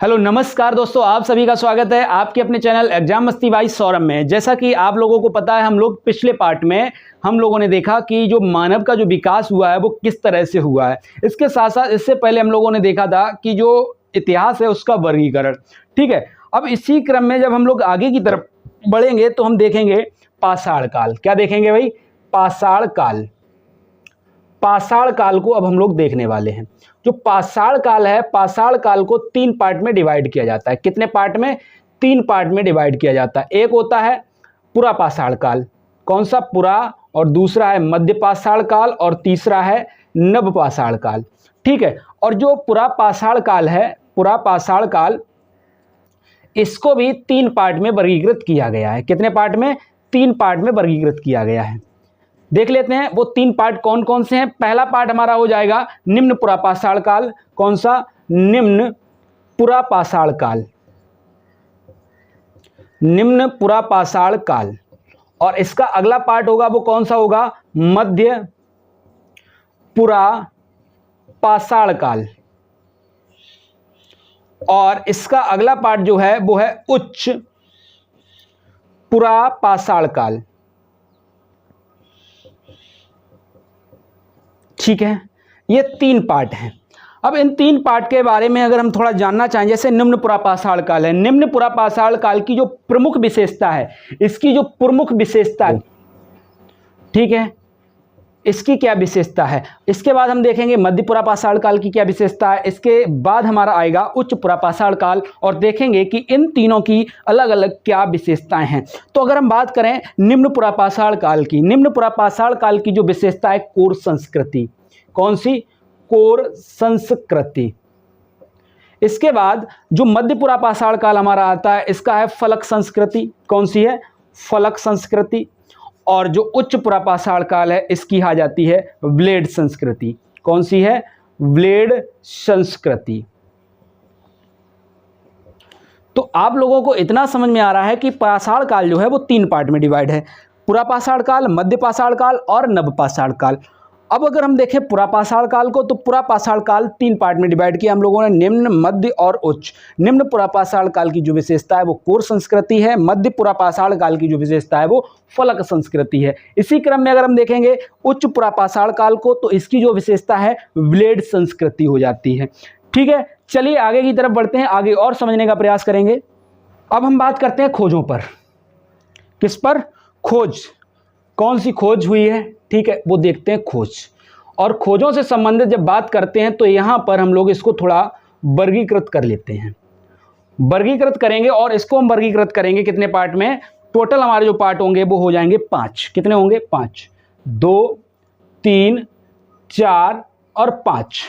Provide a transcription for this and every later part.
Hello नमस्कार दोस्तों, आप सभी का स्वागत है आपके अपने चैनल एग्जाम मस्ती बाई सौरभ में। जैसा कि आप लोगों को पता है, हम लोग पिछले पार्ट में हम लोगों ने देखा कि जो मानव का जो विकास हुआ है वो किस तरह से हुआ है। इसके साथ साथ इससे पहले हम लोगों ने देखा था कि जो इतिहास है उसका वर्गीकरण। ठीक है, अब इसी क्रम में जब हम लोग आगे की तरफ बढ़ेंगे तो हम देखेंगे पाषाण काल। क्या देखेंगे भाई? पाषाण काल। पाषाण काल को अब हम लोग देखने वाले हैं। जो पाषाण काल है, पाषाण काल को 3 पार्ट में डिवाइड किया जाता है। कितने पार्ट में? 3 पार्ट में डिवाइड किया जाता है। एक होता है पुरा पाषाण काल। कौन सा? पुरा। और दूसरा है मध्य पाषाण काल और तीसरा है नव पाषाण काल। ठीक है, और जो पुरा पाषाण काल है, पुरा पाषाण काल, इसको भी 3 पार्ट में वर्गीकृत किया गया है। कितने पार्ट में? 3 पार्ट में वर्गीकृत किया गया है। देख लेते हैं वो 3 पार्ट कौन कौन से हैं। पहला पार्ट हमारा हो जाएगा निम्न पुरा पाषाण काल। कौन सा? निम्न पुरा पाषाण काल। निम्न पुरा पाषाण काल। और इसका अगला पार्ट होगा वो कौन सा होगा? मध्य पुरा पाषाण काल। और इसका अगला पार्ट जो है वो है उच्च पुरा पाषाण काल। ठीक है, ये 3 पार्ट हैं। अब इन 3 पार्ट के बारे में अगर हम थोड़ा जानना चाहें, जैसे निम्न पुरा पाषाण काल है, निम्न पुरा पाषाण काल की जो प्रमुख विशेषता है, इसकी जो प्रमुख विशेषता है, ठीक है, इसकी क्या विशेषता है। इसके बाद हम देखेंगे मध्य पुरा पाषाण काल की क्या विशेषता है। इसके बाद हमारा आएगा उच्च पुरा पाषाण काल और देखेंगे कि इन तीनों की अलग अलग क्या विशेषताएं हैं। तो अगर हम बात करें निम्न पुरा पाषाण काल की, निम्न पुरा पाषाण काल की जो विशेषता है, कोर संस्कृति। कौन सी? कोर संस्कृति। इसके बाद जो मध्य पुरा पाषाण काल हमारा आता है, इसका है फलक संस्कृति। कौन सी है? फलक संस्कृति। और जो उच्च पुरा पाषाण काल है, इसकी आ जाती है ब्लेड संस्कृति। कौन सी है? ब्लेड संस्कृति। तो आप लोगों को इतना समझ में आ रहा है कि पाषाण काल जो है वो 3 पार्ट में डिवाइड है। पुरा पाषाण काल, मध्य पाषाण काल और नव पाषाण काल। अब अगर हम देखें पुरा पाषाण काल को, तो पुरा पाषाण काल 3 पार्ट में डिवाइड किया हम लोगों ने, निम्न, मध्य और उच्च। निम्न पुरा पाषाण काल की जो विशेषता है वो कोर संस्कृति है। मध्य पुरा पाषाण काल की जो विशेषता है वो फलक संस्कृति है। इसी क्रम में अगर हम देखेंगे उच्च पुरा पाषाण काल को, तो इसकी जो विशेषता है ब्लेड संस्कृति हो जाती है। ठीक है, चलिए आगे की तरफ बढ़ते हैं, आगे और समझने का प्रयास करेंगे। अब हम बात करते हैं खोजों पर। किस पर? खोज। कौन सी खोज हुई है? ठीक है, वो देखते हैं खोज। और खोजों से संबंधित जब बात करते हैं तो यहां पर हम लोग इसको थोड़ा वर्गीकृत कर लेते हैं। वर्गीकृत करेंगे और इसको हम वर्गीकृत करेंगे कितने पार्ट में? टोटल हमारे जो पार्ट होंगे वो हो जाएंगे 5। कितने होंगे? 5। 2, 3, 4 और 5।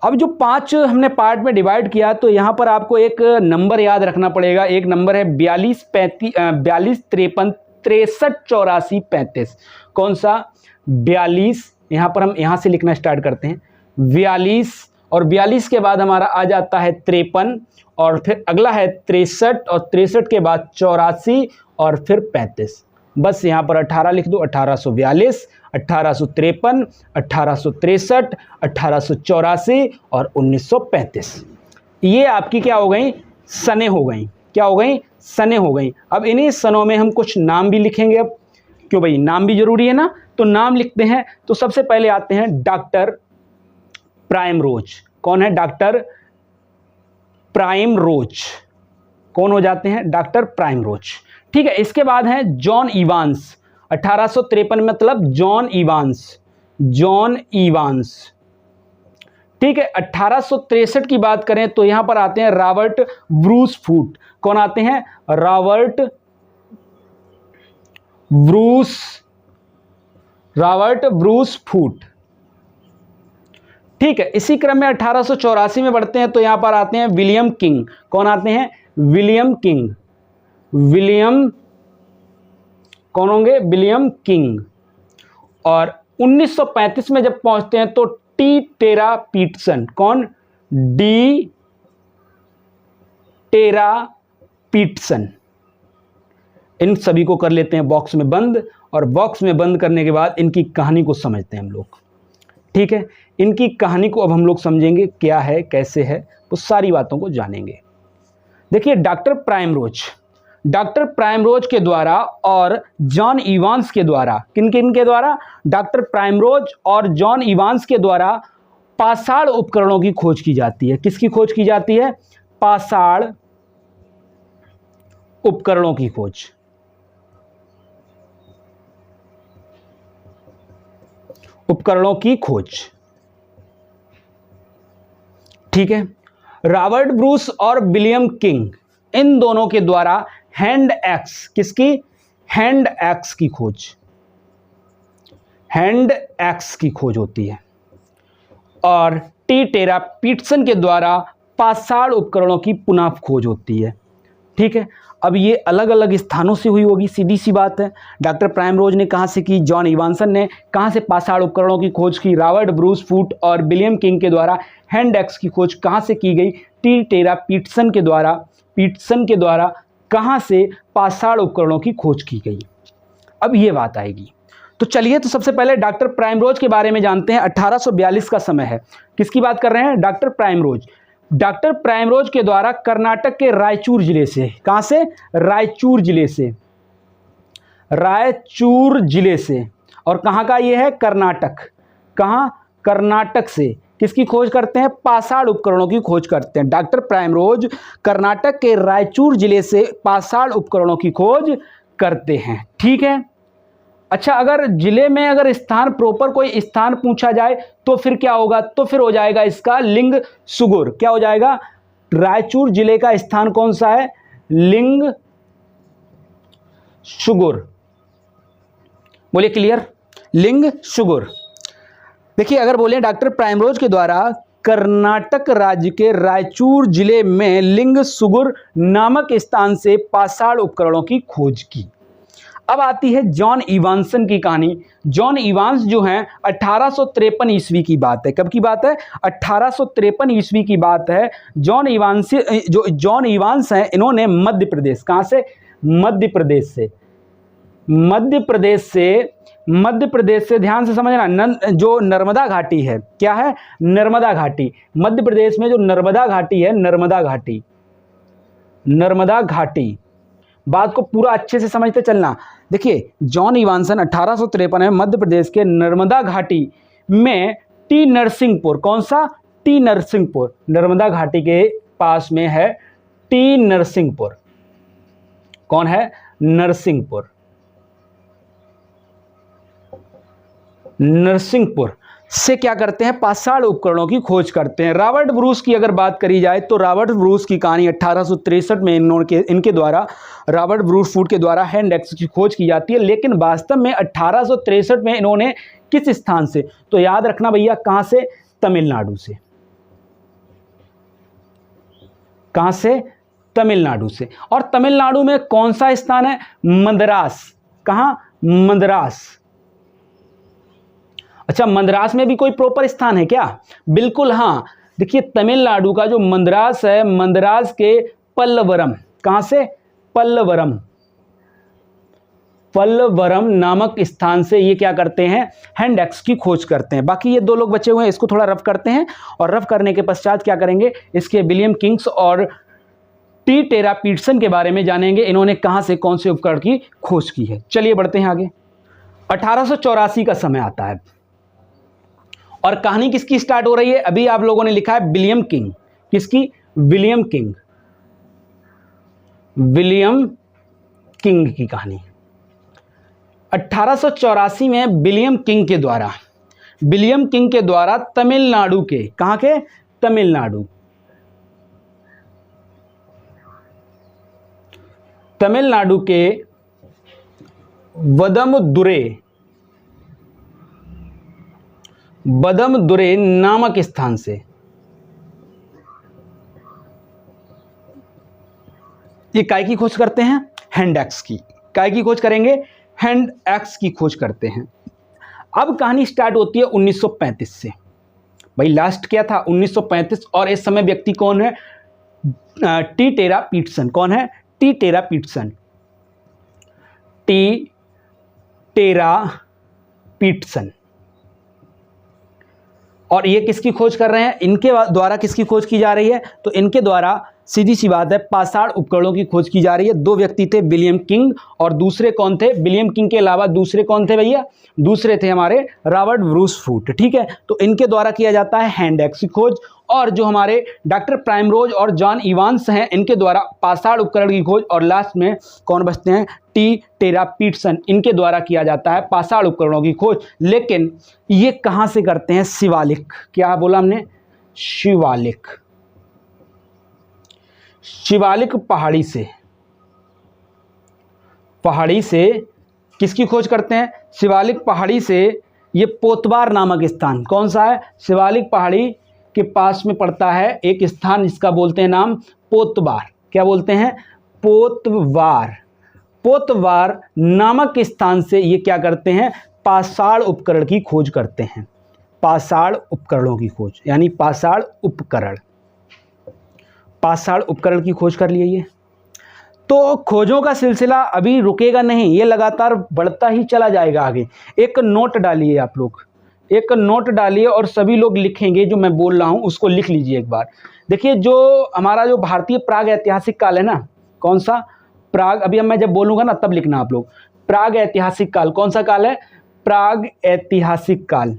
अब जो 5 हमने पार्ट में डिवाइड किया, तो यहां पर आपको एक नंबर याद रखना पड़ेगा। एक नंबर है 42, 53 63 84 35। कौन सा? 42। यहां पर हम यहां से लिखना स्टार्ट करते हैं 42, और 42 के बाद हमारा आ जाता है 53, और फिर अगला है 63, और 63 के बाद 84 और फिर 35। बस यहां पर 18 लिख दो। 1842, 1853, 1863, 1884 और 1935। ये आपकी क्या हो गई? सने हो गई। क्या हो गई? सने हो गई। अब इन्हीं सनों में हम कुछ नाम भी लिखेंगे। अब क्यों भाई, नाम भी जरूरी है ना, तो नाम लिखते हैं। तो सबसे पहले आते हैं डॉक्टर प्राइमरोज। कौन है? Doctor primrose. कौन हो जाते हैं? Doctor primrose. ठीक है, इसके बाद है जॉन इवांस। 1853 मतलब जॉन इवांस। John Evans. ठीक है, 1863 की बात करें तो यहां पर आते हैं रॉबर्ट ब्रूस फूट। कौन आते हैं? Robert Bruce Foote. ठीक है, इसी क्रम में 1884 में बढ़ते हैं तो यहां पर आते हैं विलियम किंग। कौन आते हैं? William king. विलियम कौन होंगे? William king. और 1935 में जब पहुंचते हैं तो टी टेरा पीटसन। कौन? डी टेरा पीटसन। इन सभी को कर लेते हैं बॉक्स में बंद, और बॉक्स में बंद करने के बाद इनकी कहानी को समझते हैं हम लोग। ठीक है, इनकी कहानी को अब हम लोग समझेंगे, क्या है कैसे है, वो सारी बातों को जानेंगे। देखिए डॉक्टर प्राइमरोज के द्वारा और जॉन इवांस के द्वारा, किन किन के द्वारा, डॉक्टर प्राइमरोज और जॉन इवांस के द्वारा पाषाण उपकरणों की खोज की जाती है। किसकी खोज की जाती है? पाषाण उपकरणों की खोज। उपकरणों की खोज, ठीक है। रॉबर्ट ब्रूस और विलियम किंग, इन दोनों के द्वारा हैंड एक्स, किसकी? हैंड एक्स की खोज, हैंड एक्स की खोज होती है। और टी टेरा पीटसन के द्वारा पाषाण उपकरणों की पुनः खोज होती है, ठीक है। अब ये अलग अलग स्थानों से हुई होगी, सीधी सी बात है। डॉक्टर प्राइमरोज ने कहाँ से की? जॉन इवांसन ने। कहाँ से पाषाण उपकरणों की खोज की? रॉबर्ट ब्रूस फूट और विलियम किंग के द्वारा हैंड एक्स की खोज कहाँ से की गई? टी टेरा पीटसन के द्वारा कहाँ से पाषाण उपकरणों की खोज की गई? अब ये बात आएगी। तो चलिए, तो सबसे पहले डॉक्टर प्राइमरोज के बारे में जानते हैं। 1842 का समय है। किसकी बात कर रहे हैं? Doctor primrose. डॉक्टर प्राइमरोज के द्वारा कर्नाटक के रायचूर जिले से, कहां से? रायचूर जिले से। और कहां का ये है? कर्नाटक। कहां? कर्नाटक से किसकी खोज करते हैं? पाषाण उपकरणों की खोज करते हैं। डॉक्टर प्राइमरोज कर्नाटक के रायचूर जिले से पाषाण उपकरणों की खोज करते हैं, ठीक है। अच्छा, अगर जिले में अगर स्थान प्रॉपर कोई स्थान पूछा जाए तो फिर क्या होगा? तो फिर हो जाएगा इसका लिंग सुगुर। क्या हो जाएगा? रायचूर जिले का स्थान कौन सा है? लिंग सुगुर। बोलिए क्लियर? लिंग सुगुर। देखिए, अगर बोले डॉक्टर प्राइमरोज के द्वारा कर्नाटक राज्य के रायचूर जिले में लिंग सुगुर नामक स्थान से पाषाण उपकरणों की खोज की। अब आती है जॉन इवांसन की कहानी। जॉन इवांस जो हैं 1853 ईस्वी की बात है। कब की बात है? 1853 ईस्वी की बात है। जॉन इवांस हैं, इन्होंने मध्य प्रदेश, कहाँ से? मध्य प्रदेश से ध्यान से समझना, जो नर्मदा घाटी है, क्या है? नर्मदा घाटी। मध्य प्रदेश में जो नर्मदा घाटी है, नर्मदा घाटी, बात को पूरा अच्छे से समझते चलना। देखिए, जॉन इवांसन 1853 में मध्य प्रदेश के नर्मदा घाटी में टी नरसिंहपुर, कौन सा? टी नरसिंहपुर, नर्मदा घाटी के पास में है टी नरसिंहपुर। कौन है? नरसिंहपुर से क्या करते हैं? पाषाण उपकरणों की खोज करते हैं। रॉबर्ट ब्रूस की अगर बात करी जाए तो रॉबर्ट ब्रूस की कहानी 1863 में इनके द्वारा, रॉबर्ट ब्रूस फूट के द्वारा हैंड एक्स की खोज की जाती है। लेकिन वास्तव में 1863 में इन्होंने किस स्थान से? तो याद रखना भैया, कहां से? तमिलनाडु से। कहां से? तमिलनाडु से। और तमिलनाडु में कौन सा स्थान है? मद्रास। कहां? मद्रास। अच्छा, मद्रास में भी कोई प्रॉपर स्थान है क्या? बिल्कुल हाँ। देखिए, तमिलनाडु का जो मद्रास है, मद्रास के पल्लवरम, कहां से? पल्लवरम नामक स्थान से ये क्या करते हैं? हैंड एक्स की खोज करते हैं। बाकी ये दो लोग बचे हुए हैं, इसको थोड़ा रफ करते हैं, और रफ करने के पश्चात क्या करेंगे? इसके विलियम किंग्स और टी टेरा पीटसन के बारे में जानेंगे। इन्होंने कहां से कौन से उपकरण की खोज की है। चलिए बढ़ते हैं आगे। 1884 का समय आता है और कहानी किसकी स्टार्ट हो रही है? अभी आप लोगों ने लिखा है विलियम किंग। किसकी? विलियम किंग की कहानी। 1884 में विलियम किंग के द्वारा तमिलनाडु के, कहां के? तमिलनाडु के बदमदुरे नामक स्थान से ये काय की खोज करते हैं? हैंड एक्स की। काय की खोज करेंगे? हैंड एक्स की खोज करते हैं। अब कहानी स्टार्ट होती है 1935 से। भाई लास्ट क्या था? 1935। और इस समय व्यक्ति कौन है? टी टेरा पीटसन। कौन है? टी टेरा पीटसन। और ये किसकी खोज कर रहे हैं? इनके द्वारा किसकी खोज की जा रही है? तो इनके द्वारा सीधी सी बात है, पाषाण उपकरणों की खोज की जा रही है। दो व्यक्ति थे, विलियम किंग, और दूसरे कौन थे? विलियम किंग के अलावा दूसरे कौन थे भैया? दूसरे थे हमारे रॉबर्ट ब्रूस फूट। ठीक है, तो इनके द्वारा किया जाता है हैंड एक्स की खोज, और जो हमारे डॉक्टर प्राइमरोज और जॉन इवांस हैं, इनके द्वारा पाषाण उपकरण की खोज, और लास्ट में कौन बचते हैं? टी टेरा पीटसन, इनके द्वारा किया जाता है पाषाण उपकरणों की खोज। लेकिन ये कहाँ से करते हैं? शिवालिक। क्या बोला हमने? शिवालिक। शिवालिक पहाड़ी से, पहाड़ी से किसकी खोज करते हैं? शिवालिक पहाड़ी से। ये पोतवार नामक स्थान कौन सा है? शिवालिक पहाड़ी के पास में पड़ता है एक स्थान जिसका बोलते हैं नाम पोतवार। क्या बोलते हैं? पोतवार। पोतवार नामक स्थान से ये क्या करते हैं? पाषाण उपकरण की खोज करते हैं। पाषाण उपकरणों की खोज, यानी पाषाण उपकरण, पाषाण उपकरण की खोज कर लिए। ये तो खोजों का सिलसिला अभी रुकेगा नहीं, ये लगातार बढ़ता ही चला जाएगा आगे। एक नोट डालिए आप लोग, एक नोट डालिए, और सभी लोग लिखेंगे जो मैं बोल रहा हूँ उसको लिख लीजिए एक बार। देखिए, जो हमारा जो भारतीय प्राग ऐतिहासिक काल है ना, कौन सा? प्राग। अभी मैं जब बोलूँगा ना तब लिखना आप लोग। प्राग ऐतिहासिक काल कौन सा काल है? प्राग ऐतिहासिक काल।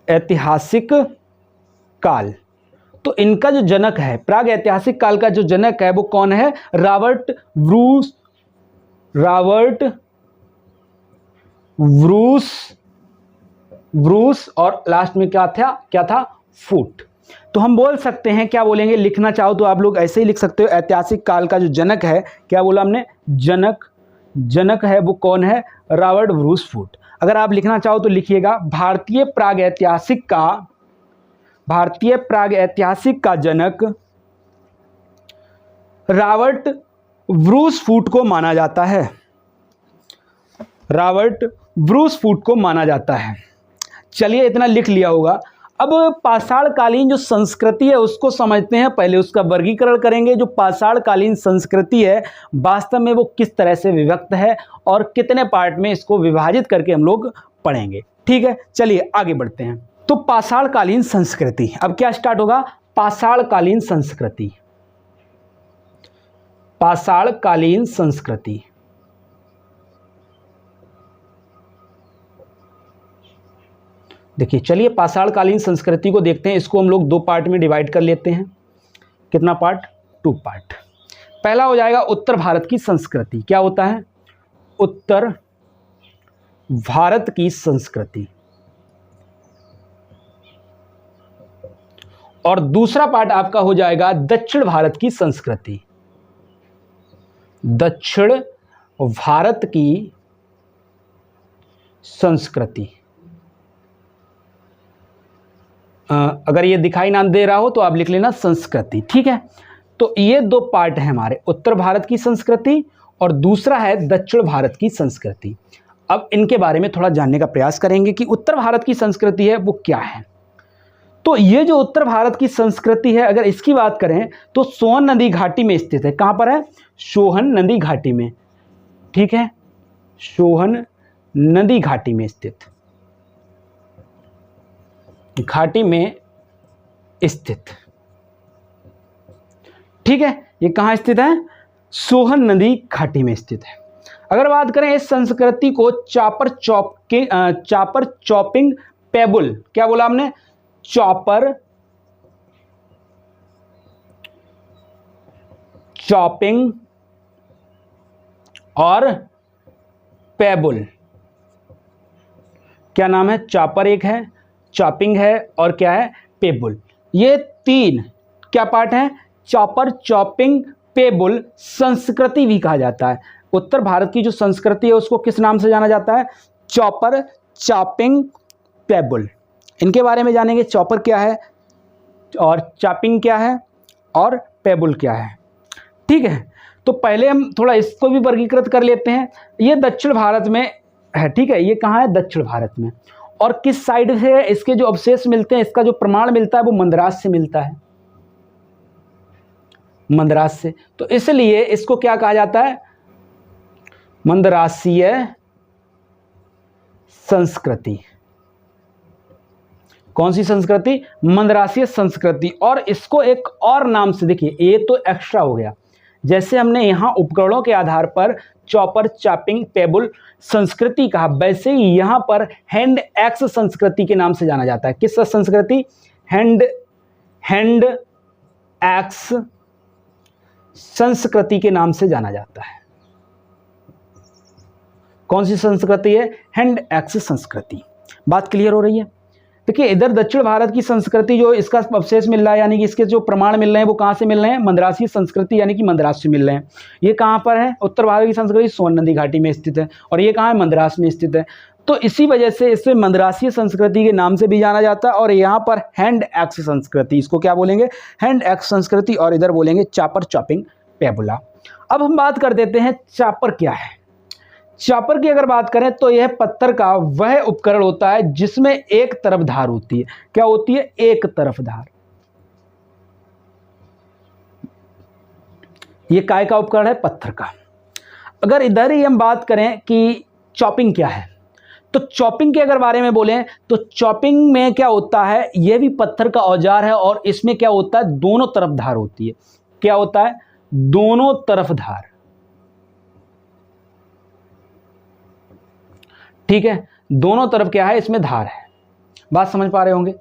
ऐतिहासिक काल। तो इनका जो जनक है, प्राग ऐतिहासिक काल का जो जनक है वो कौन है? Robert Bruce. रॉबर्ट ब्रूस और लास्ट में क्या था? फूट। तो हम बोल सकते हैं, क्या बोलेंगे? लिखना चाहो तो आप लोग ऐसे ही लिख सकते हो। ऐतिहासिक काल का जो जनक है, क्या बोला हमने? जनक है वो कौन है? Robert Bruce Foote. अगर आप लिखना चाहो तो लिखिएगा, भारतीय प्राग ऐतिहासिक का जनक रॉबर्ट ब्रूस फूट को माना जाता है। रॉबर्ट ब्रूस फूट को माना जाता है। चलिए, इतना लिख लिया होगा। अब पाषाणकालीन जो संस्कृति है उसको समझते हैं। पहले उसका वर्गीकरण करेंगे। जो पाषाणकालीन संस्कृति है वास्तव में वो किस तरह से विभक्त है और कितने पार्ट में इसको विभाजित करके हम लोग पढ़ेंगे। ठीक है, चलिए आगे बढ़ते हैं। तो पाषाणकालीन संस्कृति, अब क्या स्टार्ट होगा? पाषाणकालीन संस्कृति। पाषाणकालीन संस्कृति। देखिए, चलिए पाषाणकालीन संस्कृति को देखते हैं। इसको हम लोग दो पार्ट में डिवाइड कर लेते हैं। कितना पार्ट? 2 पार्ट। पहला हो जाएगा उत्तर भारत की संस्कृति। क्या होता है? उत्तर भारत की संस्कृति। और दूसरा पार्ट आपका हो जाएगा दक्षिण भारत की संस्कृति। दक्षिण भारत की संस्कृति। अगर ये दिखाई ना दे रहा हो तो आप लिख लेना संस्कृति। ठीक है, तो ये 2 पार्ट है हमारे, उत्तर भारत की संस्कृति और दूसरा है दक्षिण भारत की संस्कृति। अब इनके बारे में थोड़ा जानने का प्रयास करेंगे कि उत्तर भारत की संस्कृति है वो क्या है। तो ये जो उत्तर भारत की संस्कृति है, अगर इसकी बात करें तो सोहन नदी घाटी में स्थित है। कहाँ पर है? सोहन नदी घाटी में। ठीक है, सोहन नदी घाटी में स्थित, घाटी में स्थित। ठीक है, ये कहाँ स्थित है? सोहन नदी घाटी में स्थित है। अगर बात करें इस संस्कृति को चापर चॉपिंग पेबुल, क्या बोला हमने? चॉपर चॉपिंग और पेबुल, क्या नाम है? चॉपर एक है, चॉपिंग है और क्या है? पेबुल। ये 3 क्या पार्ट हैं? चॉपर, चॉपिंग, पेबुल संस्कृति भी कहा जाता है। उत्तर भारत की जो संस्कृति है उसको किस नाम से जाना जाता है? Chopper, chopping, pebble. इनके बारे में जानेंगे, चॉपर क्या है और चॉपिंग क्या है और पेबुल क्या है। ठीक है, तो पहले हम थोड़ा इसको भी वर्गीकृत कर लेते हैं। ये दक्षिण भारत में है। ठीक है, ये कहाँ है? दक्षिण भारत में। और किस साइड से है? इसके जो अवशेष मिलते हैं, इसका जो प्रमाण मिलता है वो मंदरास से मिलता है, मंदरास से। तो इसलिए इसको क्या कहा जाता है? मंदरासीय संस्कृति। कौन सी संस्कृति? मद्रासीय संस्कृति। और इसको एक और नाम से, देखिए ये तो एक्स्ट्रा हो गया, जैसे हमने यहाँ उपकरणों के आधार पर चॉपर, चॉपिंग, पेबल संस्कृति कहा, वैसे ही यहाँ पर हैंड एक्स संस्कृति के नाम से जाना जाता है। किस संस्कृति? हैंड एक्स संस्कृति के नाम से जाना जाता है। कौन सी संस्कृति है? हैंड एक्स संस्कृति। बात क्लियर हो रही है? देखिए इधर दक्षिण भारत की संस्कृति जो इसका अवशेष मिल रहा है, यानी कि इसके जो प्रमाण मिल रहे हैं वो कहाँ से मिल रहे हैं? मद्रासी संस्कृति यानी कि मद्रास से मिल रहे हैं। ये कहाँ पर है? उत्तर भारत की संस्कृति सोन नदी घाटी में स्थित है, और ये कहाँ है? मद्रास में स्थित है। तो इसी वजह से इसे मद्रासी संस्कृति के नाम से भी जाना जाता है। और यहाँ पर हैंड एक्स संस्कृति, इसको क्या बोलेंगे? हैंड एक्स संस्कृति। और इधर बोलेंगे चॉपर, चॉपिंग, पेबुला। अब हम बात कर देते हैं चॉपर क्या है। चॉपर की अगर बात करें तो यह पत्थर का वह उपकरण होता है जिसमें एक तरफ धार होती है। क्या होती है? एक तरफ धार। यह काय का उपकरण है? पत्थर का। अगर इधर ही हम बात करें कि चॉपिंग क्या है, तो चॉपिंग के अगर बारे में बोलें तो चॉपिंग में क्या होता है? यह भी पत्थर का औजार है, और इसमें क्या होता है? दोनों तरफ धार होती है। क्या होता है? दोनों तरफ धार। ठीक है, दोनों तरफ क्या है? इसमें धार है। बात समझ पा रहे होंगे?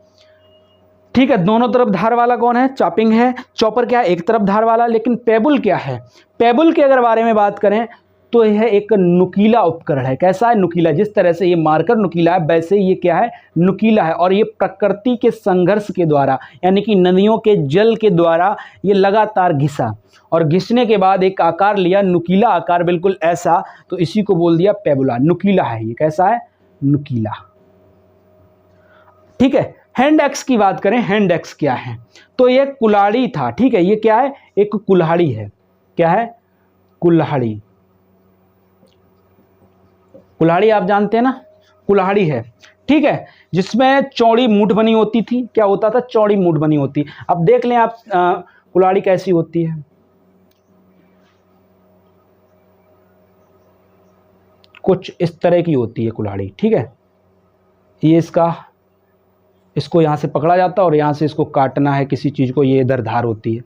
ठीक है, दोनों तरफ धार वाला कौन है? चॉपिंग है। चॉपर क्या है? एक तरफ धार वाला। लेकिन पेबुल क्या है? पेबुल के अगर बारे में बात करें तो यह एक नुकीला उपकरण है। कैसा है? नुकीला। जिस तरह से ये मार्कर नुकीला है, वैसे ये क्या है? नुकीला है। और ये प्रकृति के संघर्ष के द्वारा, यानी कि नदियों के जल के द्वारा ये लगातार घिसा, और घिसने के बाद एक आकार लिया, नुकीला आकार, बिल्कुल ऐसा, तो इसी को बोल दिया पेबुला। नुकीला है ये। कैसा है? नुकीला। ठीक है, हैंड एक्स की बात करें, हैंड एक्स क्या है? तो ये कुल्हाड़ी था। ठीक है, ये क्या है? एक कुल्हाड़ी है। क्या है? कुल्हाड़ी। कुल्हाड़ी आप जानते हैं ना, कुल्हाड़ी है। ठीक है, जिसमें चौड़ी मूठ बनी होती थी। क्या होता था? चौड़ी मूठ बनी होती। अब देख लें आप कुल्हाड़ी कैसी होती है। कुछ इस तरह की होती है कुल्हाड़ी। ठीक है, ये इसको यहाँ से पकड़ा जाता है और यहाँ से इसको काटना है किसी चीज़ को, ये इधर धार होती है।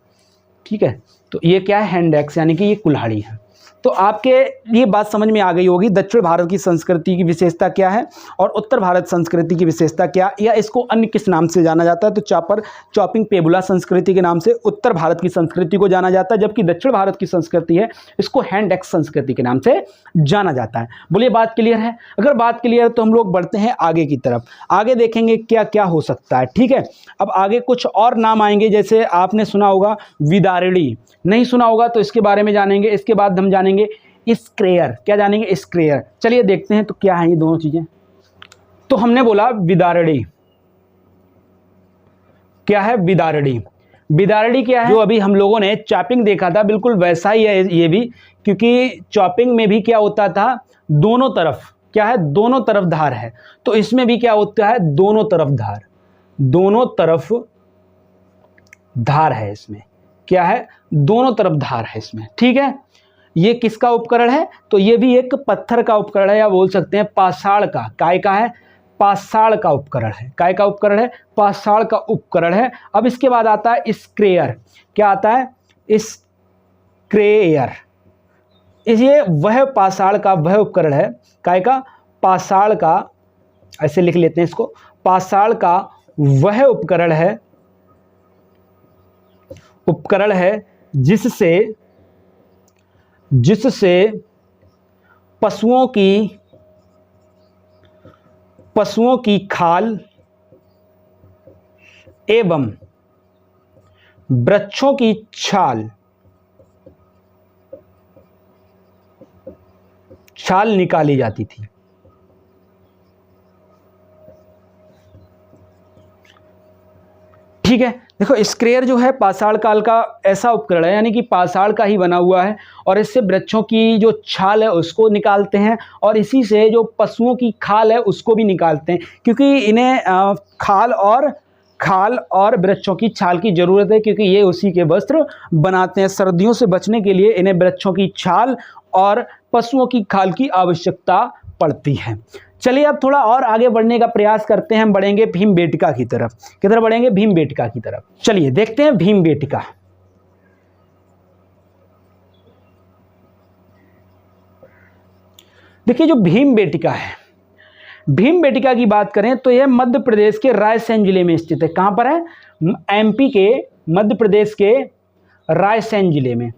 ठीक है, तो ये क्या है? हैंड एक्स, यानी कि ये कुल्हाड़ी है। तो आपके ये बात समझ में आ गई होगी दक्षिण भारत की संस्कृति की विशेषता क्या है और उत्तर भारत संस्कृति की विशेषता क्या, या इसको अन्य किस नाम से जाना जाता है। तो चॉपर, चॉपिंग, पेबुला संस्कृति के नाम से उत्तर भारत की संस्कृति को जाना जाता है, जबकि दक्षिण भारत की संस्कृति है इसको हैंड एक्स संस्कृति के नाम से जाना जाता है। बोलिए बात क्लियर है? अगर बात क्लियर है तो हम लोग बढ़ते हैं आगे की तरफ। आगे देखेंगे क्या क्या हो सकता है। ठीक है, अब आगे कुछ और नाम आएंगे, जैसे आपने सुना होगा विदारिणी, नहीं सुना होगा तो इसके बारे में जानेंगे। इसके बाद हम जानेंगे स्क्रेयर। क्या जानेंगे? स्क्रेयर। चलिए देखते हैं तो क्या है ये दोनों चीजें। तो हमने बोला विदारिणी। क्या है? विदारिणी। विदारिणी क्या है? जो अभी हम लोगों ने चॉपिंग देखा था, बिल्कुल वैसा ही है ये भी, क्योंकि चॉपिंग में भी क्या होता था? दोनों तरफ क्या है? दोनों तरफ धार है। तो इसमें भी क्या होता है? दोनों तरफ धार। दोनों तरफ धार है इसमें। क्या है? दोनों तरफ धार है इसमें। ठीक है, ये किसका उपकरण है? तो ये भी एक पत्थर का उपकरण है, या बोल सकते हैं पाषाण का। काय का है? पाषाण का उपकरण है। काय का उपकरण है? पाषाण का उपकरण है। अब इसके बाद आता है स्क्रेयर। क्या आता है? स्क्रेयर। ये वह पाषाण का वह उपकरण है। काय का? पाषाण का, ऐसे लिख लेते हैं इसको, पाषाण का वह उपकरण है जिससे पशुओं की खाल एवं वृक्षों की छाल निकाली जाती थी। ठीक है, देखो स्क्रेयर जो है पाषाण काल का ऐसा उपकरण है, यानी कि पाषाण का ही बना हुआ है, और इससे वृक्षों की जो छाल है उसको निकालते हैं, और इसी से जो पशुओं की खाल है उसको भी निकालते हैं, क्योंकि इन्हें खाल और वृक्षों की छाल की ज़रूरत है, क्योंकि ये उसी के वस्त्र बनाते हैं। सर्दियों से बचने के लिए इन्हें वृक्षों की छाल और पशुओं की खाल की आवश्यकता पड़ती है। चलिए अब थोड़ा और आगे बढ़ने का प्रयास करते हैं, हम बढ़ेंगे भीमबेटका की तरफ। किधर बढ़ेंगे? भीमबेटका की तरफ। चलिए देखते हैं भीमबेटका। देखिए जो भीमबेटका है, भीमबेटका की बात करें तो यह मध्य प्रदेश के रायसेन जिले में स्थित है। कहां पर है? एमपी के मध्य प्रदेश के रायसेन जिले में,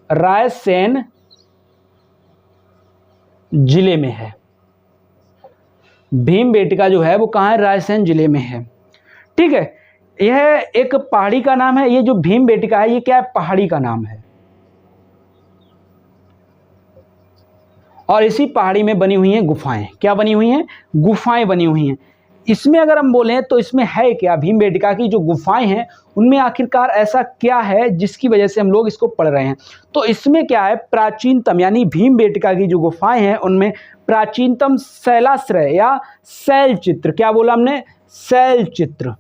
रायसेन जिले में है। भीमबेटका जो है वो कहाँ है? रायसेन जिले में है। ठीक है, यह एक पहाड़ी का नाम है। ये जो भीमबेटका है ये क्या है? पहाड़ी का नाम है। और इसी पहाड़ी में बनी हुई हैं गुफाएं। क्या बनी हुई हैं? गुफाएं बनी हुई हैं। इसमें अगर हम बोलें तो इसमें है क्या? भीमबेटका की जो गुफाएं हैं उनमें आखिरकार ऐसा क्या है जिसकी वजह से हम लोग इसको पढ़ रहे हैं? तो इसमें क्या है? प्राचीनतम, यानी भीमबेटका की जो गुफाएं हैं उनमें प्राचीनतम शैलाश्रय या शैल चित्र, क्या बोला हमने? शैल चित्र,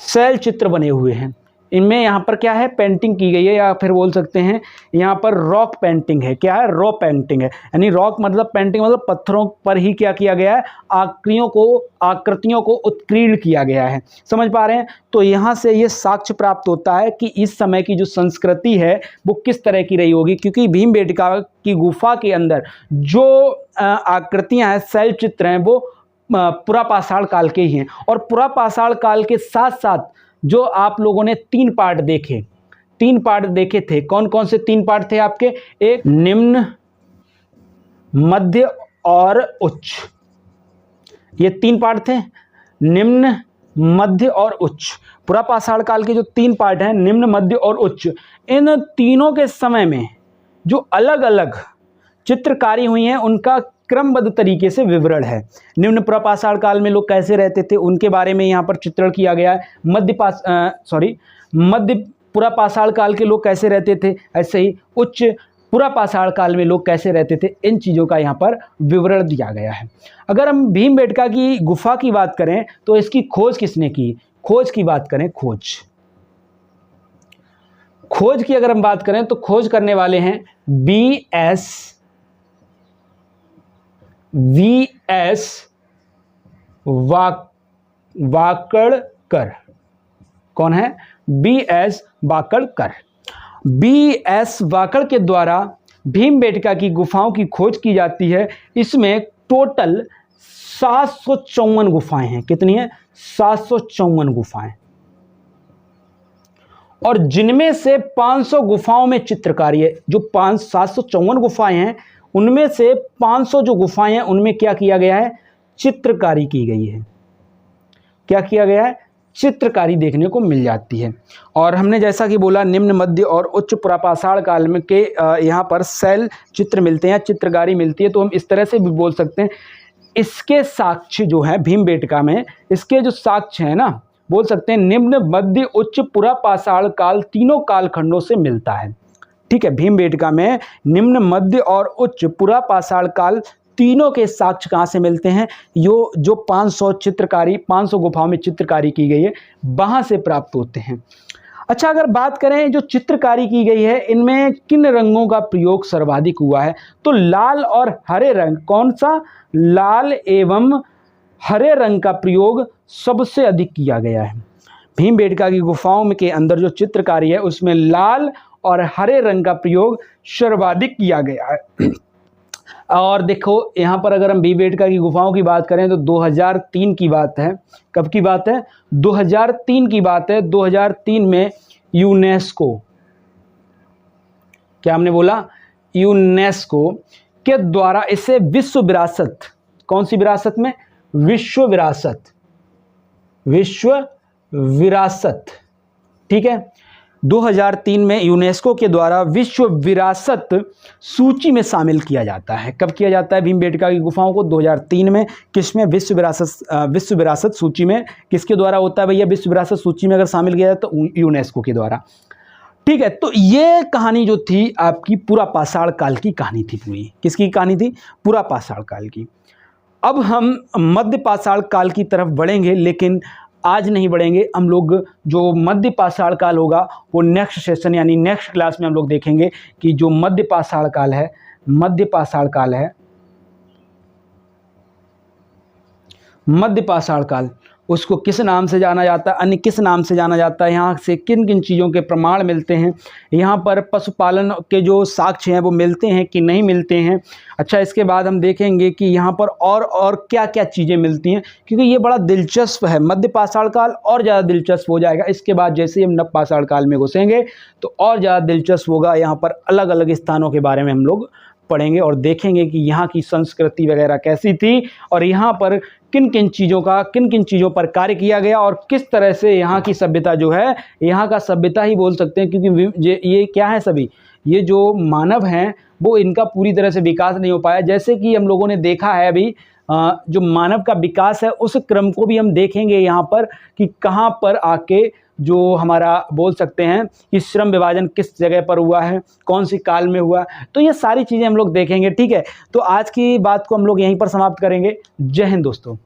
शैल चित्र बने हुए हैं। इनमें यहाँ पर क्या है? पेंटिंग की गई है, या फिर बोल सकते हैं यहाँ पर रॉक पेंटिंग है। क्या है? रॉ पेंटिंग है। यानी रॉक मतलब पेंटिंग मतलब पत्थरों पर ही क्या किया गया है? आकृतियों को उत्कीर्ण किया गया है। समझ पा रहे हैं? तो यहाँ से ये साक्ष्य प्राप्त होता है कि इस समय की जो संस्कृति है वो किस तरह की रही होगी, क्योंकि भीमबेटका की गुफा के अंदर जो आकृतियाँ हैं, शैल चित्र हैं, वो पुरापाषाण काल के ही हैं। और पुरापाषाण काल के साथ साथ जो आप लोगों ने 3 पार्ट देखे, 3 पार्ट देखे थे, कौन कौन से 3 पार्ट थे आपके? एक निम्न, मध्य और उच्च। ये 3 पार्ट थे, निम्न, मध्य और उच्च। पुरापाषाण काल के जो 3 पार्ट हैं, निम्न, मध्य और उच्च, इन तीनों के समय में जो अलग अलग चित्रकारी हुई हैं उनका क्रमबद्ध तरीके से विवरण है। निम्न पुरापाषाण काल में लोग कैसे रहते थे उनके बारे में यहाँ पर चित्रण किया गया है। मध्य पुरापाषाण काल के लोग कैसे रहते थे, ऐसे ही उच्च पुरापाषाण काल में लोग कैसे रहते थे, इन चीज़ों का यहाँ पर विवरण दिया गया है। अगर हम भीमबेटका की गुफा की बात करें तो इसकी खोज किसने की? खोज की बात करें, खोज की अगर हम बात करें तो खोज करने वाले हैं वी.एस. वाकड़कर। कौन है? बी.एस. वाकड़कर। बी.एस. वाकड़ के द्वारा भीमबेटका की गुफाओं की खोज की जाती है। इसमें टोटल 754 गुफाएं हैं। कितनी है? 754 गुफाएं। और जिनमें से 500 गुफाओं में चित्रकारी है। जो 754 गुफाएं हैं उनमें से 500 जो गुफाएं हैं उनमें क्या किया गया है? चित्रकारी की गई है। क्या किया गया है? चित्रकारी देखने को मिल जाती है। और हमने जैसा कि बोला निम्न, मध्य और उच्च पुरापाषाण काल में के यहाँ पर शैल चित्र मिलते हैं, चित्रकारी मिलती है। तो हम इस तरह से भी बोल सकते हैं इसके साक्ष्य जो है भीमबेटका में, इसके जो साक्ष्य हैं ना, बोल सकते हैं निम्न, मध्य, उच्च पुरापाषाण काल तीनों कालखंडों से मिलता है। ठीक है, भीमबेटका में निम्न, मध्य और उच्च पुरापाषाण काल तीनों के साक्ष्य कहाँ से मिलते हैं? जो 500 गुफाओं में चित्रकारी की गई है वहाँ से प्राप्त होते हैं। अच्छा, अगर बात करें जो चित्रकारी की गई है इनमें किन रंगों का प्रयोग सर्वाधिक हुआ है? तो लाल और हरे रंग। कौन सा? लाल एवं हरे रंग का प्रयोग सबसे अधिक किया गया है। भीमबेटका की गुफाओं में के अंदर जो चित्रकारी है उसमें लाल और हरे रंग का प्रयोग सर्वाधिक किया गया है। और देखो यहाँ पर अगर हम भीमबेटका की गुफाओं की बात करें तो 2003 की बात है। कब की बात है? 2003 की बात है। 2003 में यूनेस्को, क्या हमने बोला? यूनेस्को के द्वारा इसे विश्व विरासत, कौन सी विरासत में? विश्व विरासत। ठीक है, 2003 में यूनेस्को के द्वारा विश्व विरासत सूची में शामिल किया जाता है। कब किया जाता है भीमबेटका की गुफाओं को? 2003 में। किसमें? विश्व विरासत सूची में। किसके द्वारा होता है भैया विश्व विरासत सूची में अगर शामिल किया जाए तो? यूनेस्को के द्वारा। ठीक है, तो ये कहानी जो थी आपकी पुरापाषाण काल की कहानी थी पूरी। किसकी कहानी थी? पुरापाषाण काल की। अब हम मध्यपाषाण काल की तरफ बढ़ेंगे, लेकिन आज नहीं बढ़ेंगे। हम लोग जो मध्यपाषाण काल होगा वो नेक्स्ट सेशन यानी नेक्स्ट क्लास में हम लोग देखेंगे कि जो मध्यपाषाण काल है मध्य पाषाण काल, उसको किस नाम से जाना जाता है, अन्य किस नाम से जाना जाता है, यहाँ से किन किन चीज़ों के प्रमाण मिलते हैं, यहाँ पर पशुपालन के जो साक्ष्य हैं वो मिलते हैं कि नहीं मिलते हैं। अच्छा, इसके बाद हम देखेंगे कि यहाँ पर और क्या क्या चीज़ें मिलती हैं, क्योंकि ये बड़ा दिलचस्प है। मध्य पाषाण काल और ज़्यादा दिलचस्प हो जाएगा। इसके बाद जैसे ही हम नव पाषाण काल में घुसेंगे तो और ज़्यादा दिलचस्प होगा। यहाँ पर अलग अलग स्थानों के बारे में हम लोग पढ़ेंगे और देखेंगे कि यहाँ की संस्कृति वगैरह कैसी थी और यहाँ पर किन किन चीज़ों पर कार्य किया गया और किस तरह से यहाँ की सभ्यता जो है, यहाँ का सभ्यता ही बोल सकते हैं, क्योंकि ये क्या है, सभी ये जो मानव हैं वो इनका पूरी तरह से विकास नहीं हो पाया। जैसे कि हम लोगों ने देखा है अभी जो मानव का विकास है उस क्रम को भी हम देखेंगे यहाँ पर कि कहाँ पर आके जो हमारा बोल सकते हैं कि श्रम विभाजन किस जगह पर हुआ है, कौन सी काल में हुआ, तो ये सारी चीज़ें हम लोग देखेंगे। ठीक है, तो आज की बात को हम लोग यहीं पर समाप्त करेंगे। जय हिंद दोस्तों।